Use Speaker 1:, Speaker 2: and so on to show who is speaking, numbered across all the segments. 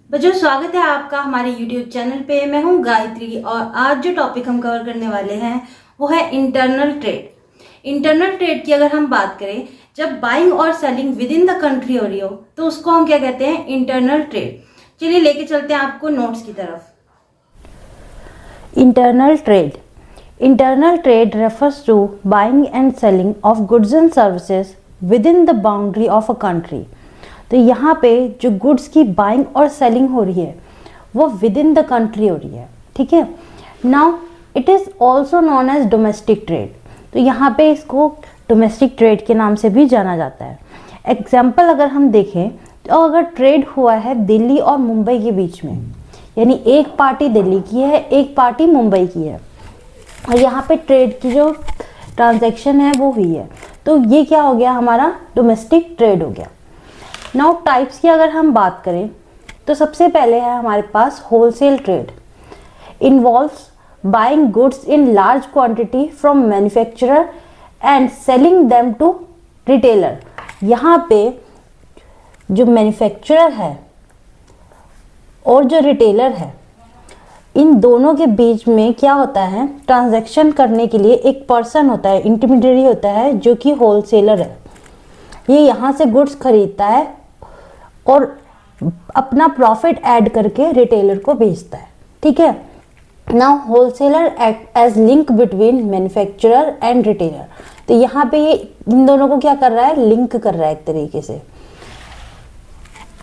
Speaker 1: बच्चों, स्वागत है आपका हमारे YouTube चैनल पे। मैं हूं गायत्री और आज जो टॉपिक हम कवर करने वाले हैं वो है इंटरनल ट्रेड। इंटरनल ट्रेड की अगर हम बात करें, जब बाइंग और selling with in the country हो रही हो तो उसको हम क्या कहते हैं? Internal trade. चलिए लेके चलते हैं आपको नोट्स की तरफ।
Speaker 2: Internal trade. Internal trade refers to buying and selling of goods and services within the boundary of a country. तो यहाँ पे जो गुड्स की बाइंग और सेलिंग हो रही है वो विद इन द कंट्री हो रही है, ठीक है। Now it is also known as domestic trade. तो यहाँ पे इसको डोमेस्टिक ट्रेड के नाम से भी जाना जाता है। एग्जाम्पल अगर हम देखें तो अगर ट्रेड हुआ है दिल्ली और मुंबई के बीच में, यानी एक पार्टी दिल्ली की है, एक पार्टी मुंबई की है, और यहाँ पे ट्रेड की जो ट्रांजैक्शन है वो हुई है, तो ये क्या हो गया? हमारा डोमेस्टिक ट्रेड हो गया। नाउ टाइप्स की अगर हम बात करें तो सबसे पहले है हमारे पास wholesale trade. Involves buying goods in large quantity from manufacturer and selling them to retailer. यहाँ पे जो मैन्युफैक्चरर है और जो रिटेलर है, इन दोनों के बीच में क्या होता है? ट्रांजैक्शन करने के लिए एक पर्सन होता है, इंटरमीडियरी होता है, जो कि होलसेलर है। ये यहाँ से गुड्स खरीदता है और अपना प्रॉफिट ऐड करके रिटेलर को बेचता है, ठीक है। Now wholesaler act as link between manufacturer and retailer. तो यहाँ पे ये इन दोनों को क्या कर रहा है? लिंक कर रहा है एक तरीके से।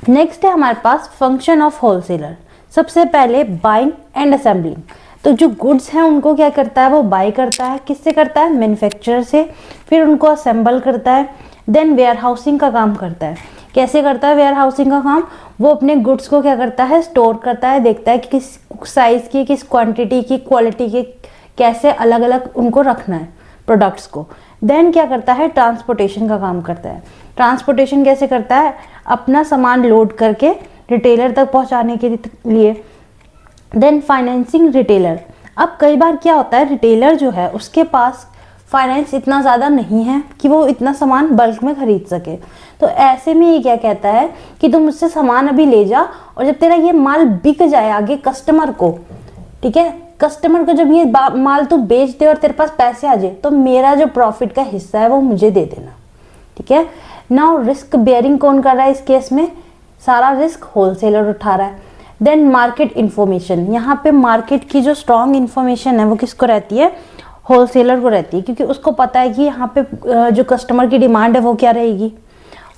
Speaker 2: नेक्स्ट है हमारे पास फंक्शन ऑफ होलसेलर। सबसे पहले बाइंग एंड असेंबलिंग। तो जो गुड्स हैं उनको क्या करता है? वो बाय करता है। किससे करता है? मैन्युफैक्चरर से। फिर उनको असेंबल करता है, देन वेयर हाउसिंग का काम करता है। कैसे करता है वेयर हाउसिंग का काम? वो अपने गुड्स को क्या करता है? स्टोर करता है, देखता है कि किस साइज की, किस क्वांटिटी की, क्वालिटी के, कैसे अलग अलग उनको रखना है प्रोडक्ट्स को। देन क्या करता है? ट्रांसपोर्टेशन का काम करता है। ट्रांसपोर्टेशन कैसे करता है? अपना सामान लोड करके रिटेलर तक पहुंचाने के लिए। Then financing retailer. अब कई बार क्या होता है, रिटेलर जो है उसके पास फाइनेंस इतना ज़्यादा नहीं है कि वो इतना सामान बल्क में खरीद सके, तो ऐसे में ये क्या कहता है कि तुम मुझसे सामान अभी ले जा, और जब तेरा ये माल बिक जाए आगे कस्टमर को, ठीक है, कस्टमर को जब ये माल तू बेच दे और तेरे पास पैसे आ जाए, तो मेरा जो प्रॉफिट का हिस्सा है वो मुझे दे देना, ठीक है। नाउ रिस्क बेयरिंग कौन कर रहा है इस केस में? सारा रिस्क होलसेलर उठा रहा है। Then market information. यहाँ पे मार्केट की जो स्ट्रॉन्ग इन्फॉर्मेशन है वो किसको रहती है? होलसेलर को रहती है, क्योंकि उसको पता है कि यहाँ पे जो कस्टमर की डिमांड है वो क्या रहेगी,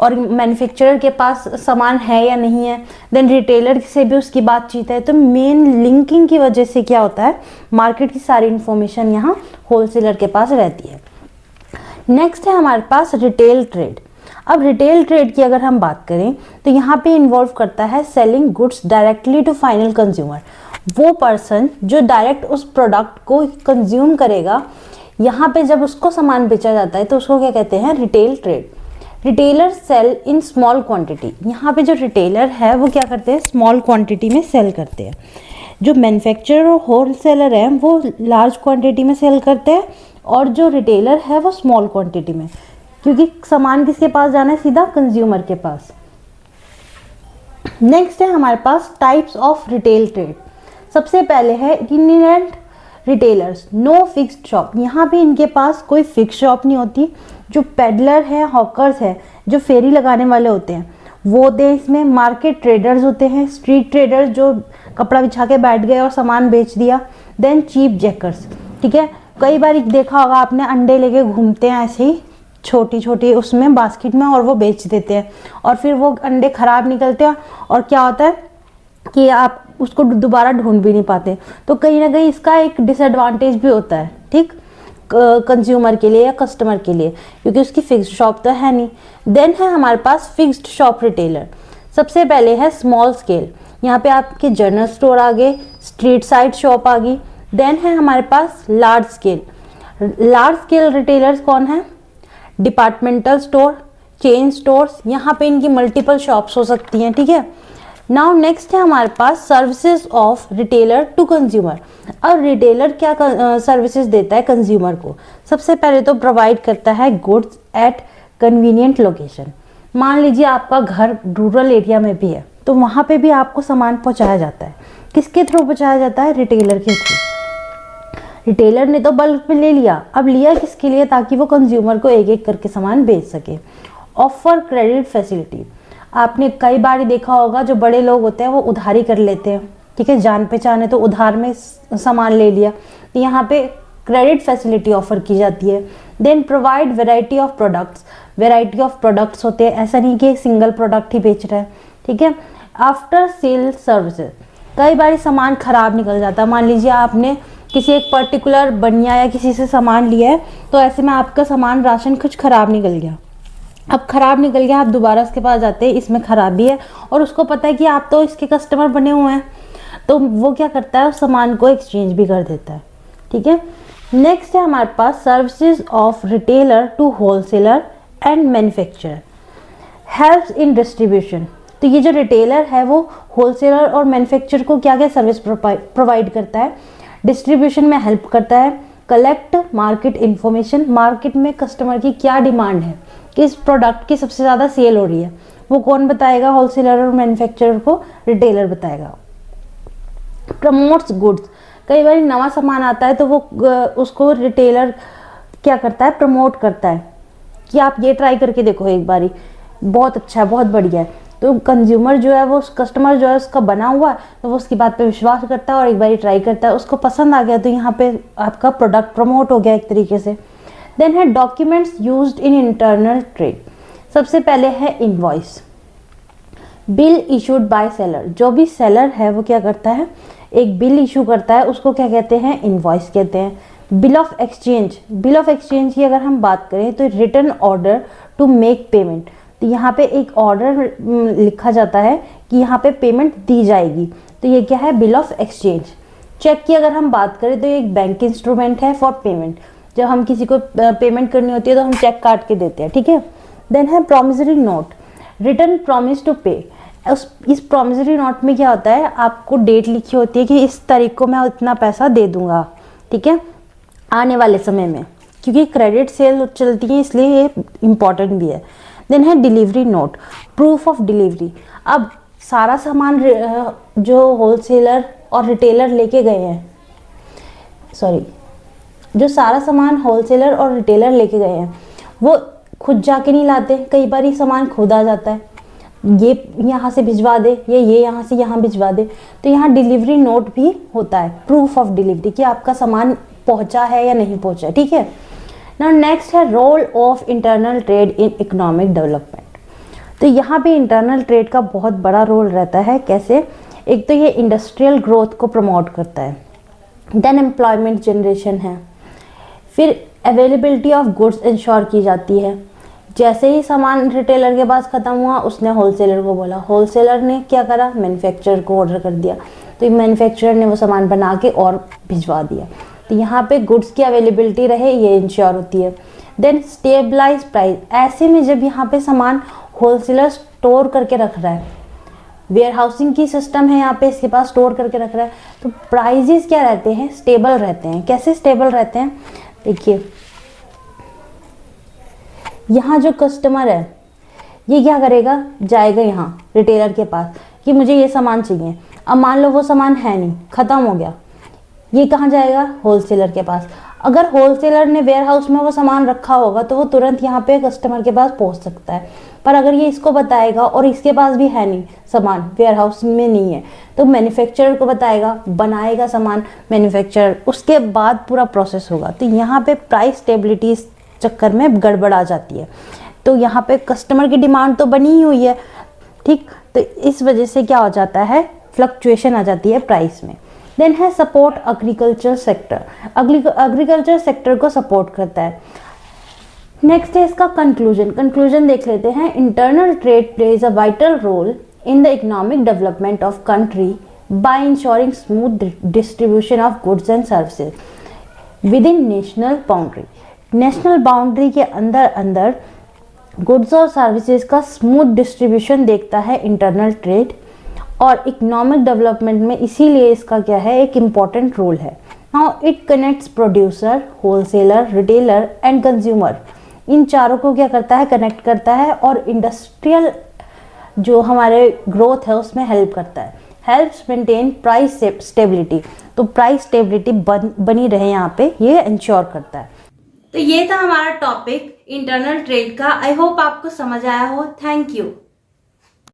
Speaker 2: और मैन्युफैक्चरर के पास सामान है या नहीं है। देन रिटेलर से भी उसकी बातचीत है। तो मेन लिंकिंग की वजह से क्या होता है? मार्केट की सारी इन्फॉर्मेशन यहाँ होलसेलर के पास रहती है। नेक्स्ट है हमारे पास रिटेल ट्रेड। अब रिटेल ट्रेड की अगर हम बात करें तो यहाँ पे इन्वॉल्व करता है selling goods directly to final consumer. वो पर्सन जो डायरेक्ट उस प्रोडक्ट को कंज्यूम करेगा, यहाँ पे जब उसको सामान बेचा जाता है तो उसको क्या कहते हैं? Retail trade. Retailer sell in small quantity. यहाँ पे जो रिटेलर है वो क्या करते हैं? स्मॉल क्वांटिटी में सेल करते हैं। जो मैन्युफैक्चरर और होलसेलर है वो लार्ज क्वांटिटी में सेल करते हैं, और जो रिटेलर है वो स्मॉल क्वांटिटी में, क्योंकि सामान किसके पास जाना है? सीधा कंज्यूमर के पास। नेक्स्ट है हमारे पास टाइप्स ऑफ रिटेल ट्रेड। सबसे पहले है इटिनेरेंट रिटेलर्स, नो फिक्स्ड शॉप। यहाँ पे इनके पास कोई फिक्स शॉप नहीं होती। जो पेडलर है, हॉकर्स है, जो फेरी लगाने वाले होते हैं वो होते हैं इसमें। मार्केट ट्रेडर्स होते हैं, स्ट्रीट ट्रेडर्स जो कपड़ा बिछा के बैठ गए और सामान बेच दिया। देन चीप जैकर्स, ठीक है। कई बार देखा होगा आपने, अंडे लेके घूमते हैं ऐसे ही छोटी छोटी उसमें बास्केट में, और वो बेच देते हैं, और फिर वो अंडे खराब निकलते हैं, और क्या होता है कि आप उसको दोबारा ढूंढ भी नहीं पाते। तो कहीं ना कहीं इसका एक डिसएडवांटेज भी होता है, ठीक, कंज्यूमर के लिए या कस्टमर के लिए, क्योंकि उसकी फिक्स्ड शॉप तो है नहीं। देन है हमारे पास फिक्स्ड शॉप रिटेलर। सबसे पहले है स्मॉल स्केल। यहाँ पे आपके जनरल स्टोर आ गए, स्ट्रीट साइड शॉप आ गई। देन है हमारे पास large scale. Large scale retailers कौन है? Departmental store, chain stores. यहाँ पे इनकी मल्टीपल शॉप्स हो सकती हैं, ठीक है। नाउ नेक्स्ट है हमारे पास services of retailer to consumer. अब रिटेलर क्या सर्विसेज देता है कंज्यूमर को? सबसे पहले तो प्रोवाइड करता है गुड्स एट कन्वीनियंट लोकेशन। मान लीजिए आपका घर रूरल एरिया में भी है, तो वहाँ पे भी आपको सामान पहुँचाया जाता है। किसके थ्रू पहुँचाया जाता है? रिटेलर के थ्रू। रिटेलर ने तो बल्क में ले लिया, अब लिया किसके लिए? ताकि वो कंज्यूमर को एक एक करके सामान बेच सके। ऑफर क्रेडिट फैसिलिटी, आपने कई बार देखा होगा जो बड़े लोग होते हैं वो उधारी कर लेते हैं, ठीक है, जान पहचान है तो उधार में सामान ले लिया, तो यहाँ पे क्रेडिट फैसिलिटी ऑफर की जाती है। Then provide variety of products, variety of products होते हैं, ऐसा नहीं कि एक सिंगल प्रोडक्ट ही बेच रहा है, ठीक है। आफ्टर सेल सर्विसेज, कई बार सामान खराब निकल जाता है, मान लीजिए आपने किसी एक पर्टिकुलर बनिया या किसी से सामान लिया है, तो ऐसे में आपका सामान राशन कुछ खराब निकल गया। अब खराब निकल गया, आप दोबारा उसके पास जाते हैं, इसमें खराबी है, और उसको पता है कि आप तो इसके कस्टमर बने हुए हैं, तो वो क्या करता है, उस सामान को एक्सचेंज भी कर देता है, ठीक है। नेक्स्ट है हमारे पास services of retailer to wholesaler and manufacturer, helps in distribution. तो ये जो रिटेलर है वो होलसेलर और मैन्युफैक्चरर को क्या क्या सर्विस प्रोवाइड करता है? डिस्ट्रीब्यूशन में हेल्प करता है, कलेक्ट मार्केट इंफॉर्मेशन, मार्केट में कस्टमर की क्या डिमांड है, किस प्रोडक्ट की सबसे ज़्यादा सेल हो रही है, वो कौन बताएगा? होलसेलर और मैन्युफैक्चरर को रिटेलर बताएगा। प्रमोट्स गुड्स, कई बार नवा सामान आता है तो वो उसको रिटेलर क्या करता है? प्रमोट करता है कि आप ये ट्राई करके देखो एक बारी, बहुत अच्छा है, बहुत बढ़िया है। तो कंज्यूमर जो है वो, कस्टमर जो है उसका बना हुआ है, तो वो उसकी बात पे विश्वास करता है और एक बारी ट्राई करता है, उसको पसंद आ गया, तो यहाँ पे आपका प्रोडक्ट प्रमोट हो गया एक तरीके से। देन है documents used in internal trade, सबसे पहले है invoice, bill issued by seller, जो भी सेलर है वो क्या करता है? एक बिल इशू करता है, उसको क्या कहते हैं? इनवॉइस कहते हैं। Bill of exchange, bill of exchange की अगर हम बात करें तो written order to make payment, तो यहाँ पे एक ऑर्डर लिखा जाता है कि यहाँ पे पेमेंट दी जाएगी, तो ये क्या है? Bill of exchange. चेक की अगर हम बात करें तो ये एक बैंक इंस्ट्रूमेंट है फॉर पेमेंट, जब हम किसी को पेमेंट करनी होती है तो हम चेक काट के देते हैं, ठीक है। देन है promissory note, written promise to pay, इस प्रॉमिसरी नोट में क्या होता है? आपको डेट लिखी होती है कि इस तारीख को मैं इतना पैसा दे दूंगा, ठीक है, आने वाले समय में, क्योंकि क्रेडिट सेल चलती है इसलिए ये इम्पॉर्टेंट भी है। देन है delivery note, proof of delivery, अब सारा सामान जो होलसेलर और रिटेलर लेके गए हैं, जो सारा सामान होलसेलर और रिटेलर लेके गए हैं वो खुद जाके नहीं लाते, कई बार ये सामान खुद आ जाता है, ये यहाँ से भिजवा दे, ये यहाँ से यहाँ भिजवा दे, तो यहाँ डिलीवरी नोट भी होता है, प्रूफ ऑफ डिलीवरी, कि आपका सामान पहुँचा है या नहीं पहुँचा, ठीक है। नाउ नेक्स्ट है role of internal trade in economic development, तो यहाँ पे इंटरनल ट्रेड का बहुत बड़ा रोल रहता है। कैसे? एक तो ये इंडस्ट्रियल ग्रोथ को प्रमोट करता है, देन एम्प्लॉयमेंट जनरेशन है, फिर अवेलेबिलिटी ऑफ गुड्स इंश्योर की जाती है, जैसे ही सामान रिटेलर के पास ख़त्म हुआ उसने होलसेलर को बोला, होलसेलर ने क्या करा? मैन्युफैक्चरर को ऑर्डर कर दिया, तो मैन्युफैक्चरर ने वो सामान बना के और भिजवा दिया, तो यहाँ पे गुड्स की अवेलेबिलिटी रहे ये इंश्योर होती है। देन स्टेबलाइज प्राइस, ऐसे में जब यहाँ पे सामान होलसेलर स्टोर करके रख रहा है, वेयर हाउसिंग की सिस्टम है यहाँ पे, इसके पास स्टोर करके रख रहा है, तो प्राइजेस क्या रहते हैं? स्टेबल रहते हैं। कैसे स्टेबल रहते हैं? देखिए यहाँ जो कस्टमर है ये क्या करेगा? जाएगा यहाँ रिटेलर के पास कि मुझे ये सामान चाहिए, अब मान लो वो सामान है नहीं, ख़त्म हो गया, ये कहाँ जाएगा? होलसेलर के पास। अगर होलसेलर ने वेयर हाउस में वो सामान रखा होगा तो वो तुरंत यहाँ पे कस्टमर के पास पहुँच सकता है, पर अगर ये इसको बताएगा और इसके पास भी है नहीं, सामान वेयर हाउस में नहीं है, तो मैन्युफैक्चरर को बताएगा, बनाएगा सामान मैन्युफैक्चरर, उसके बाद पूरा प्रोसेस होगा, तो यहाँ पे प्राइस स्टेबिलिटी इस चक्कर में गड़बड़ आ जाती है। तो यहाँ पे कस्टमर की डिमांड तो बनी ही हुई है, ठीक, तो इस वजह से क्या हो जाता है? फ्लक्चुएशन आ जाती है प्राइस में। देन है support agriculture sector, agriculture sector को सपोर्ट करता है। नेक्स्ट है इसका कंक्लूजन देख लेते हैं। Internal trade plays a vital role in the economic development of country by ensuring smooth distribution of goods and services within national boundary. National boundary के अंदर गुड्स और सर्विसेज का स्मूथ डिस्ट्रीब्यूशन देखता है internal trade, और economic development में इसीलिए इसका क्या है? एक इम्पॉर्टेंट रोल है। Now it connects producer, wholesaler, retailer and consumer, इन चारों को क्या करता है? कनेक्ट करता है, और इंडस्ट्रियल जो हमारे ग्रोथ है उसमें हेल्प करता है। हेल्प्स मेंटेन प्राइस स्टेबिलिटी, तो प्राइस स्टेबिलिटी बनी रहे यहाँ पे, ये इंश्योर करता है।
Speaker 1: तो ये था हमारा टॉपिक इंटरनल ट्रेड का। आई होप आपको समझ आया हो। Thank you.